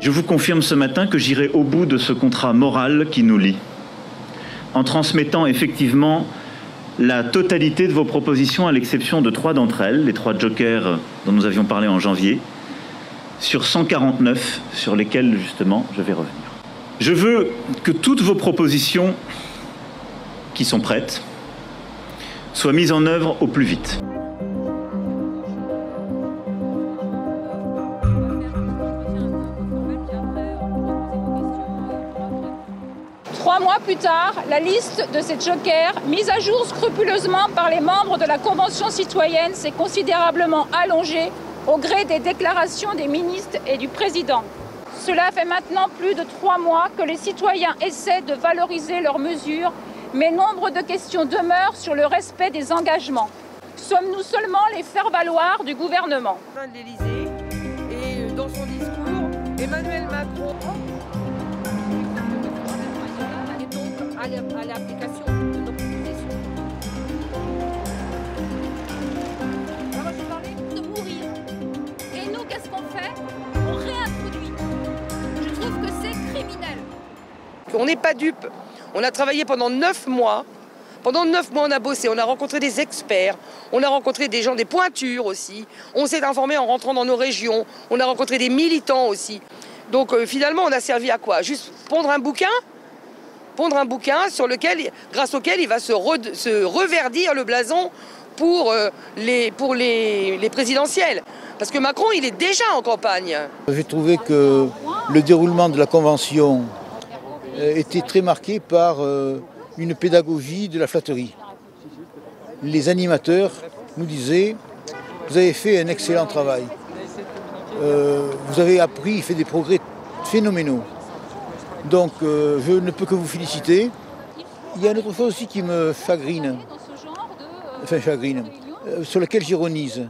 Je vous confirme ce matin que j'irai au bout de ce contrat moral qui nous lie, en transmettant effectivement la totalité de vos propositions, à l'exception de 3 d'entre elles, les 3 jokers dont nous avions parlé en janvier, sur 149 sur lesquels justement je vais revenir. Je veux que toutes vos propositions qui sont prêtes soient mises en œuvre au plus vite. Trois mois plus tard, la liste de ces jokers, mise à jour scrupuleusement par les membres de la Convention citoyenne, s'est considérablement allongée au gré des déclarations des ministres et du président. Cela fait maintenant plus de 3 mois que les citoyens essaient de valoriser leurs mesures, mais nombre de questions demeurent sur le respect des engagements. Sommes-nous seulement les faire-valoir du gouvernement? L'Élysée, et dans son discours, Emmanuel Macron à l'application de nos propositions. Alors je parlais de mourir. Et nous, qu'est-ce qu'on fait? On réintroduit. Je trouve que c'est criminel. On n'est pas dupes. On a travaillé pendant 9 mois. Pendant 9 mois, on a bossé, on a rencontré des experts, on a rencontré des gens, des pointures aussi. On s'est informé en rentrant dans nos régions, on a rencontré des militants aussi. Donc finalement, on a servi à quoi? Juste pondre un bouquin sur lequel, grâce auquel il va se reverdir le blason pour les présidentielles. Parce que Macron, il est déjà en campagne. J'ai trouvé que le déroulement de la Convention était très marqué par une pédagogie de la flatterie. Les animateurs nous disaient « Vous avez fait un excellent travail. Vous avez appris, fait des progrès phénoménaux. Donc je ne peux que vous féliciter. » Il y a une autre chose aussi qui me chagrine, sur laquelle j'ironise.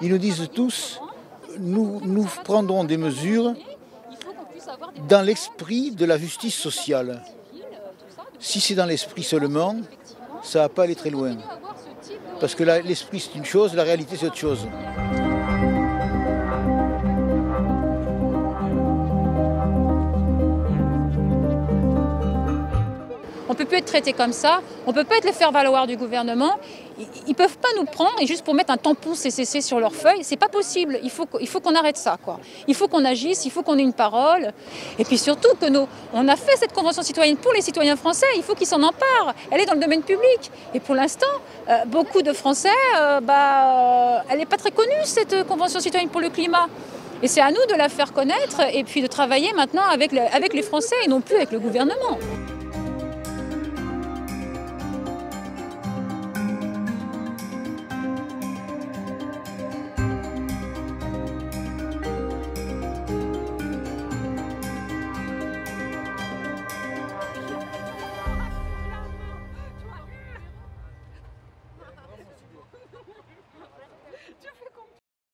Ils nous disent tous « Nous prendrons des mesures dans l'esprit de la justice sociale. » Si c'est dans l'esprit seulement, ça ne va pas aller très loin. Parce que l'esprit c'est une chose, la réalité c'est autre chose. On ne peut plus être traité comme ça, on ne peut pas être le faire-valoir du gouvernement. Ils ne peuvent pas nous prendre et juste pour mettre un tampon CCC sur leur feuille, c'est pas possible. Il faut qu'on arrête ça, quoi. Il faut qu'on agisse, il faut qu'on ait une parole. Et puis surtout que on a fait cette convention citoyenne pour les citoyens français, il faut qu'ils s'en emparent. Elle est dans le domaine public. Et pour l'instant, beaucoup de Français, elle n'est pas très connue, cette convention citoyenne pour le climat. Et c'est à nous de la faire connaître et puis de travailler maintenant avec les Français et non plus avec le gouvernement.